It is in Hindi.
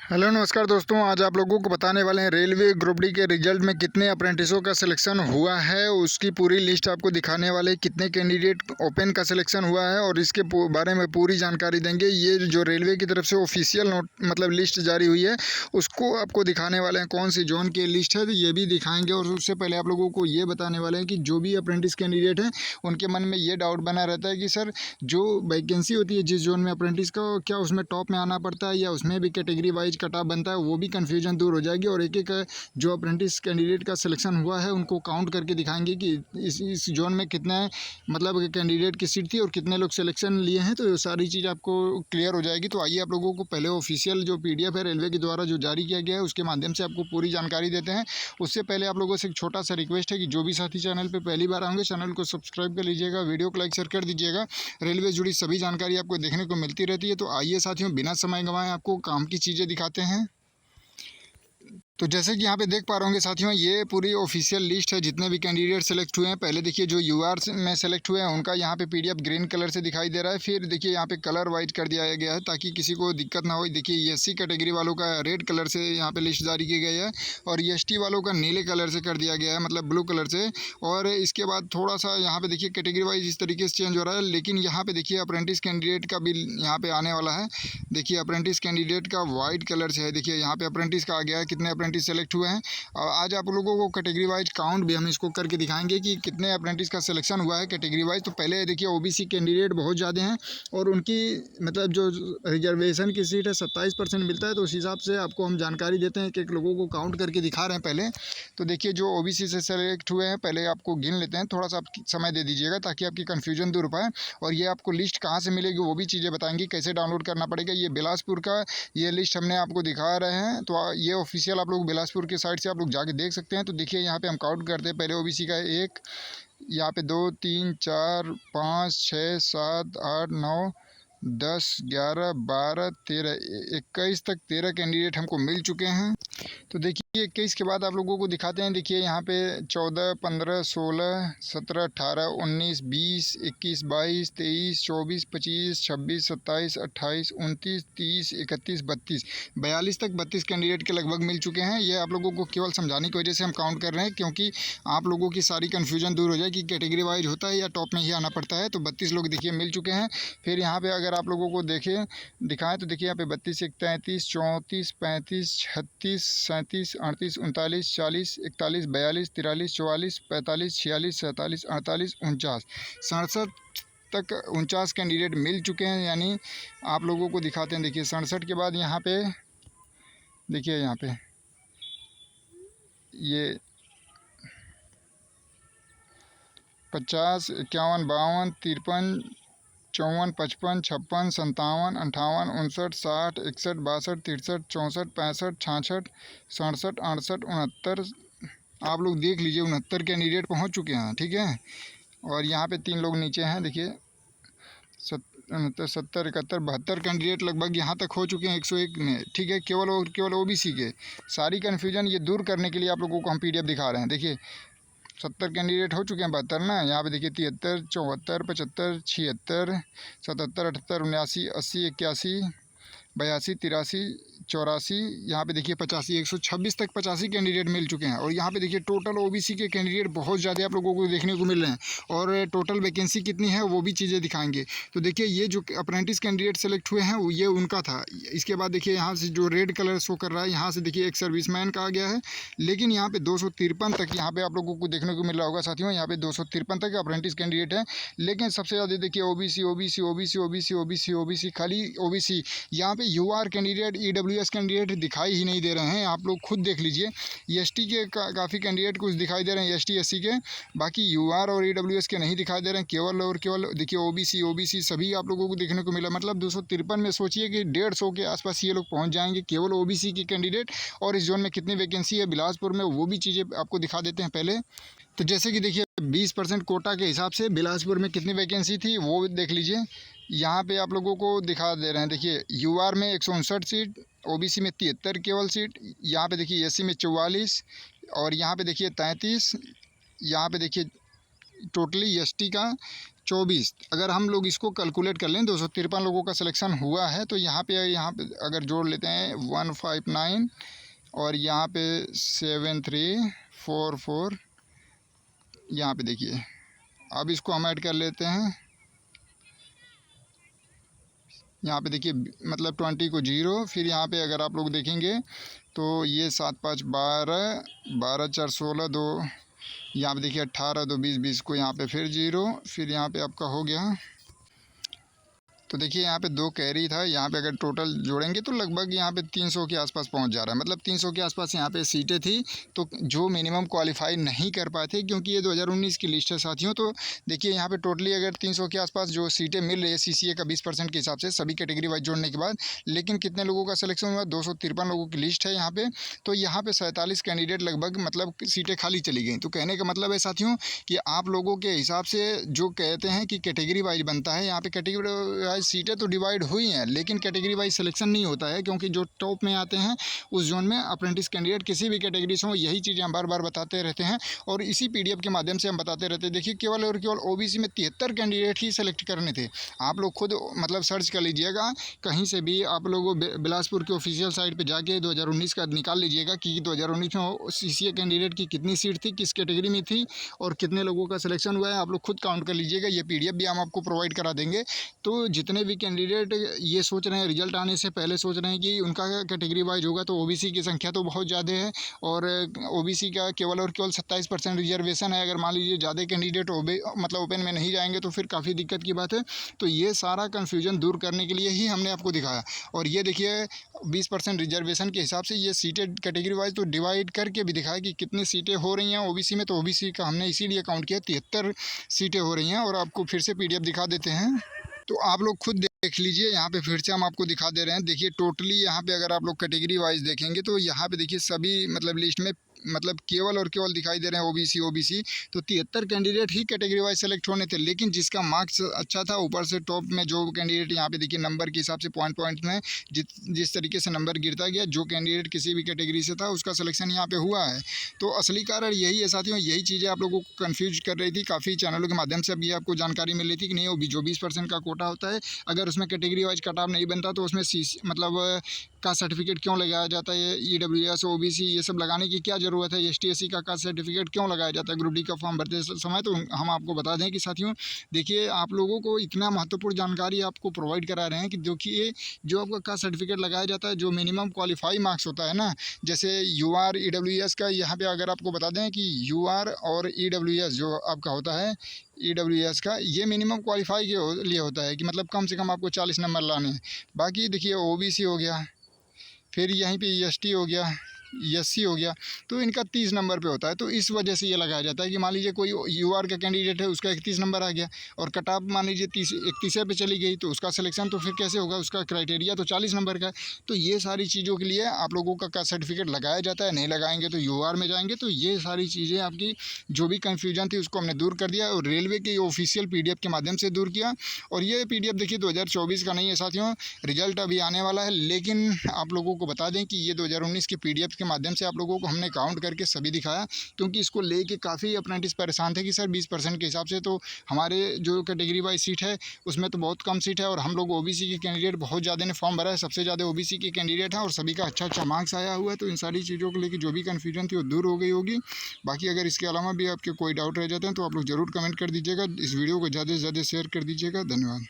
हेलो नमस्कार दोस्तों, आज आप लोगों को बताने वाले हैं रेलवे ग्रुप डी के रिजल्ट में कितने अप्रेंटिसों का सिलेक्शन हुआ है। उसकी पूरी लिस्ट आपको दिखाने वाले हैं, कितने कैंडिडेट ओपन का सिलेक्शन हुआ है और इसके बारे में पूरी जानकारी देंगे। ये जो रेलवे की तरफ से ऑफिशियल नोट मतलब लिस्ट जारी हुई है, उसको आपको दिखाने वाले हैं। कौन सी जोन की लिस्ट है ये भी दिखाएंगे। और उससे पहले आप लोगों को ये बताने वाले हैं कि जो भी अप्रेंटिस कैंडिडेट हैं उनके मन में ये डाउट बना रहता है कि सर जो वैकेंसी होती है जिस जोन में अप्रेंटिस का, क्या उसमें टॉप में आना पड़ता है या उसमें भी कैटेगरी वाइज कट ऑफ बनता है। वो भी कन्फ्यूजन दूर हो जाएगी और एक एक जो अप्रेंटिस कैंडिडेट का सिलेक्शन हुआ है उनको काउंट करके दिखाएंगे कि इस जोन में कितने मतलब कैंडिडेट की सीट थी और कितने लोग सिलेक्शन लिए हैं। तो ये सारी चीज़ आपको क्लियर हो जाएगी। तो आइए आप लोगों को पहले ऑफिशियल जो PDF है रेलवे के द्वारा जो जारी किया गया है उसके माध्यम से आपको पूरी जानकारी देते हैं। उससे पहले आप लोगों से एक छोटा सा रिक्वेस्ट है कि जो भी साथी चैनल पर पहली बार आएंगे चैनल को सब्सक्राइब कर लीजिएगा, वीडियो को लाइक शेयर कर दीजिएगा। रेलवे से जुड़ी सभी जानकारी आपको देखने को मिलती रहती है। तो आइए साथियों, बिना समय गंवाए आपको काम की चीज़ें दिखाते हैं। तो जैसे कि यहाँ पे देख पा रहे होंगे साथियों, ये पूरी ऑफिशियल लिस्ट है जितने भी कैंडिडेट सेलेक्ट हुए हैं। पहले देखिए जो यूआर में सेलेक्ट हुए हैं उनका यहाँ पे PDF ग्रीन कलर से दिखाई दे रहा है। फिर देखिए यहाँ पे कलर वाइट कर दिया गया है ताकि किसी को दिक्कत ना हो। देखिए SC कैटेगरी वालों का रेड कलर से यहाँ पे लिस्ट जारी की गई है और ST वालों का नीले कलर से कर दिया गया है, मतलब ब्लू कलर से। और इसके बाद थोड़ा सा यहाँ पे देखिए कैटेगरी वाइज इस तरीके से चेंज हो रहा है। लेकिन यहाँ पे देखिए अप्रेंटिस कैंडिडेट का बिल यहाँ पे आने वाला है। देखिए अप्रेंटिस कैंडिडेट का वाइट कलर से है। देखिए यहाँ पे अप्रेंटिस का आ गया है, कितने अप्रेंटिस सेलेक्ट हुए हैं। और आज आप लोगों को कैटेगरी वाइज काउंट भी हम इसको करके दिखाएंगे कि कितने अप्रेंटिस का सिलेक्शन हुआ है कैटेगरी वाइज। तो पहले देखिए OBC कैंडिडेट बहुत ज़्यादा हैं और उनकी मतलब जो रिजर्वेशन की सीट है 27% मिलता है। तो उस हिसाब से आपको हम जानकारी देते हैं कि एक लोगों को काउंट करके दिखा रहे हैं पहले। तो देखिए जो OBC से सेलेक्ट हुए हैं पहले आपको गिन लेते हैं। थोड़ा सा आप समय दे दीजिएगा ताकि आपकी कन्फ्यूजन दूर हो पाए। और ये आपको लिस्ट कहाँ से मिलेगी वो भी चीज़ें बताएंगी, कैसे डाउनलोड करना पड़ेगा। ये बिलासपुर का ये लिस्ट हमने आपको दिखा रहे हैं। तो ये ऑफिशियल आप लोग बिलासपुर के साइट से आप लोग जाके देख सकते हैं। तो देखिए यहाँ पे हम काउंट करते हैं। पहले OBC का 1, यहाँ पे 2, 3, 4, 5, 6, 7, 8, 9, 10, 11, 12, 13, 21 तक 13 कैंडिडेट हमको मिल चुके हैं। तो देखिए 21 के बाद आप लोगों को दिखाते हैं। देखिए यहाँ पे 14, 15, 16, 17, 18, 19, 20, 21, 22, 23, 24, 25, 26, 27, 28, 29, 30, 31, 32, 42 तक 32 कैंडिडेट के लगभग मिल चुके हैं। ये आप लोगों को केवल समझाने की वजह से हम काउंट कर रहे हैं, क्योंकि आप लोगों की सारी कन्फ्यूजन दूर हो जाए कि कैटेगरी वाइज होता है या टॉप में ही आना पड़ता है। तो 32 लोग देखिए मिल चुके हैं। फिर यहाँ पर अगर आप लोगों को दिखाएँ तो देखिए यहाँ पे 32, 33, 34, 35, 36, 37, 38, 39, 40, 41, 42, 43, 44, 45, 46, 47, 48, 49, 67 तक 49 कैंडिडेट मिल चुके हैं। यानी आप लोगों को दिखाते हैं। देखिए 67 के बाद यहाँ पे देखिए यहाँ पे ये 50, 51, 52, 53, 54, 55, 56, 57, 58, 59, 60, 61, 62, 63, 64, 65, 66, 67, 68, 69। आप लोग देख लीजिए 69 कैंडिडेट पहुंच चुके हैं। ठीक है। और यहाँ पे 3 लोग नीचे हैं। देखिए 69, 70, 71, 72 कैंडिडेट लगभग यहाँ तक हो चुके हैं 101 में। ठीक है। केवल OBC के सारी कन्फ्यूजन ये दूर करने के लिए आप लोगों को हम PDF दिखा रहे हैं। देखिए 70 कैंडिडेट हो चुके हैं, 72 ना। यहाँ पे देखिए 73, 74, 75, 76, 77, 78, 79, 80, 81, 82, 83, 84, यहाँ पे देखिए 85, 126 तक 85 कैंडिडेट मिल चुके हैं। और यहाँ पे देखिए टोटल OBC के कैंडिडेट बहुत ज़्यादा आप लोगों को देखने को मिल रहे हैं। और टोटल वैकेंसी कितनी है वो भी चीज़ें दिखाएंगे। तो देखिए ये जो अप्रेंटिस कैंडिडेट सेलेक्ट हुए हैं वो ये उनका था। इसके बाद देखिए यहाँ से जो रेड कलर शो कर रहा है, यहाँ से देखिए एक सर्विसमैन का आ गया है। लेकिन यहाँ पे 253 तक यहाँ पे आप लोगों को देखने को मिल रहा होगा साथियों। यहाँ पे 253 तक अप्रेंटिस कैंडिडेट है। लेकिन सबसे ज़्यादा देखिए OBC खाली OBC। यहाँ पे UR कैंडिडेट EWS कैंडिडेट दिखाई ही नहीं दे रहे हैं। आप लोग खुद देख लीजिए। ST के काफ़ी कैंडिडेट कुछ दिखाई दे रहे हैं, ST SC के। बाकी UR और EWS के नहीं दिखाई दे रहे हैं। केवल और केवल देखिए OBC सभी आप लोगों को देखने को मिला। मतलब 253 में सोचिए कि 150 के आसपास ये लोग पहुँच जाएंगे केवल OBC के कैंडिडेट। और इस जोन में कितनी वैकेंसी है बिलासपुर में वो भी चीज़ें आपको दिखा देते हैं पहले। तो जैसे कि देखिए 20% कोटा के हिसाब से बिलासपुर में कितनी वैकेंसी थी वो देख लीजिए। यहाँ पे आप लोगों को दिखा दे रहे हैं। देखिए UR में 159 सीट, OBC में 73 केवल सीट, यहाँ पे देखिए SC में 44 और यहाँ पे देखिए 33, यहाँ पे देखिए टोटली ST का 24। अगर हम लोग इसको कैलकुलेट कर लें 253 लोगों का सिलेक्शन हुआ है, तो यहाँ पे अगर जोड़ लेते हैं 159 और यहाँ पे 7344, यहाँ पे देखिए। अब इसको हम ऐड कर लेते हैं। यहाँ पे देखिए मतलब 20 को 0, फिर यहाँ पे अगर आप लोग देखेंगे तो ये 7 5 12, 12 4 16, 2 यहाँ पे देखिए 18 2 20, 20 को यहाँ पे फिर 0, फिर यहाँ पे आपका हो गया। तो देखिए यहाँ पे 2 कैरी था, यहाँ पे अगर टोटल जोड़ेंगे तो लगभग यहाँ पे 300 के आसपास पहुँच जा रहा है। मतलब 300 के आसपास यहाँ पे सीटें थी, तो जो मिनिमम क्वालिफाई नहीं कर पाए थे, क्योंकि ये 2019 की लिस्ट है साथियों। तो देखिए यहाँ पे टोटली अगर 300 के आसपास जो सीटें मिल रही है CCA का 20% के हिसाब से सभी कैटेगरी वाइज जोड़ने के बाद, लेकिन कितने लोगों का सिलेक्शन हुआ? 253 लोगों की लिस्ट है यहाँ पे। तो यहाँ पे 47 कैंडिडेट लगभग मतलब सीटें खाली चली गई। तो कहने का मतलब है साथियों कि आप लोगों के हिसाब से जो कहते हैं कि कैटेगरी वाइज बनता है, यहाँ पे कैटेगरी वाइज सीटें तो डिवाइड हुई हैं, लेकिन कैटेगरी वाइज सिलेक्शन नहीं होता है, क्योंकि जो टॉप में आते हैं उस जोन में अप्रेंटिस कैंडिडेट किसी भी कैटेगरी से हो, यही चीज़ें हम बार बार बताते रहते हैं और इसी PDF के माध्यम से हम बताते रहते हैं। देखिए केवल और केवल OBC में 73 कैंडिडेट ही सेलेक्ट करने थे। आप लोग खुद मतलब सर्च कर लीजिएगा कहीं से भी, आप लोगों बिलासपुर के ऑफिशियल साइट पर जाके 2019 का निकाल लीजिएगा कि 2019 में CCA कैंडिडेट की कितनी सीट थी, किस कैटेगरी में थी और कितने लोगों का सिलेक्शन हुआ है। आप लोग खुद काउंट कर लीजिएगा। ये PDF भी हम आपको प्रोवाइड करा देंगे। तो जितने भी कैंडिडेट ये सोच रहे हैं रिजल्ट आने से पहले सोच रहे हैं कि उनका कैटेगरी वाइज होगा, तो OBC की संख्या तो बहुत ज़्यादा है और OBC का केवल और केवल 27% रिजर्वेशन है। अगर मान लीजिए ज़्यादा कैंडिडेट मतलब ओपन में नहीं जाएंगे तो फिर काफ़ी दिक्कत की बात है। तो ये सारा कन्फ्यूजन दूर करने के लिए ही हमने आपको दिखाया। और ये देखिए 20% रिजर्वेशन के हिसाब से ये सीटें कैटेगरी वाइज तो डिवाइड करके भी दिखाया कि कितनी सीटें हो रही हैं OBC में। तो OBC का हमने इसीलिए काउंट किया 73 सीटें हो रही हैं। और आपको फिर से PDF दिखा देते हैं, तो आप लोग खुद देख लीजिए। यहाँ पे फिर से हम आपको दिखा दे रहे हैं। देखिए टोटली यहाँ पे अगर आप लोग कैटेगरी वाइज देखेंगे तो यहाँ पे देखिए सभी मतलब लिस्ट में मतलब केवल और केवल दिखाई दे रहे हैं OBC। तो 73 कैंडिडेट ही कैटेगरी वाइज सेलेक्ट होने थे, लेकिन जिसका मार्क्स अच्छा था ऊपर से टॉप में जो कैंडिडेट यहाँ पे देखिए नंबर के हिसाब से पॉइंट में जिस तरीके से नंबर गिरता गया, जो कैंडिडेट किसी भी कैटेगरी से था उसका सिलेक्शन यहाँ पे हुआ है। तो असली कारण यही है साथियों, यही चीज़ें आप लोगों को कन्फ्यूज कर रही थी। काफ़ी चैनलों के माध्यम से अभी आपको जानकारी मिल रही थी कि नहीं, वो जो 20% का कोटा होता है, अगर उसमें कैटेगरी वाइज कट ऑफ नहीं बनता तो उसमें मतलब कास्ट सर्टिफिकेट क्यों लगाया जाता है, EWS OBC ये सब लगाने की क्या ज़रूरत है, ST SC का कास्ट सर्टिफिकेट क्यों लगाया जाता है ग्रुप D का फॉर्म भरते समय। तो हम आपको बता दें कि साथियों देखिए आप लोगों को इतना महत्वपूर्ण जानकारी आपको प्रोवाइड करा रहे हैं कि देखिए जो आपका कास्ट सर्टिफिकेट लगाया जाता है, जो मिनिमम क्वालिफाई मार्क्स होता है ना, जैसे UR EWS का, यहाँ पर अगर आपको बता दें कि UR और EWS जो आपका होता है EWS का, ये मिनिमम क्वालिफाई के लिए होता है कि मतलब कम से कम आपको 40 नंबर लाने हैं। बाकी देखिए OBC हो गया, फिर यहीं पे ST हो गया, SC हो गया, तो इनका 30 नंबर पे होता है। तो इस वजह से ये लगाया जाता है कि मान लीजिए कोई UR का कैंडिडेट है, उसका 31 नंबर आ गया और कट ऑफ मान लीजिए 31 पे चली गई, तो उसका सिलेक्शन तो फिर कैसे होगा, उसका क्राइटेरिया तो 40 नंबर का है। तो ये सारी चीज़ों के लिए आप लोगों का कास्ट सर्टिफिकेट लगाया जाता है। नहीं लगाएंगे तो UR में जाएंगे। तो ये सारी चीज़ें आपकी जो भी कन्फ्यूजन थी उसको हमने दूर कर दिया और रेलवे के ऑफिशियल PDF के माध्यम से दूर किया। और ये PDF देखिए 2024 का नहीं है साथियों, रिजल्ट अभी आने वाला है, लेकिन आप लोगों को बता दें कि ये 2019 के PDF के माध्यम से आप लोगों को हमने काउंट करके सभी दिखाया, क्योंकि इसको लेके काफ़ी अप्रेंटिस परेशान थे कि सर 20% के हिसाब से तो हमारे जो कैटेगरी वाइज सीट है उसमें तो बहुत कम सीट है और हम लोग OBC के कैंडिडेट बहुत ज़्यादा ने फॉर्म भरा है, सबसे ज़्यादा OBC के कैंडिडेट हैं और सभी का अच्छा मार्क्स आया हुआ है। तो इन सारी चीज़ों को लेकर जो भी कन्फ्यूजन थी वो दूर हो गई होगी। बाकी अगर इसके अलावा भी आपके कोई डाउट रह जाते हैं तो आप लोग ज़रूर कमेंट कर दीजिएगा। इस वीडियो को ज़्यादा से ज़्यादा शेयर कर दीजिएगा। धन्यवाद।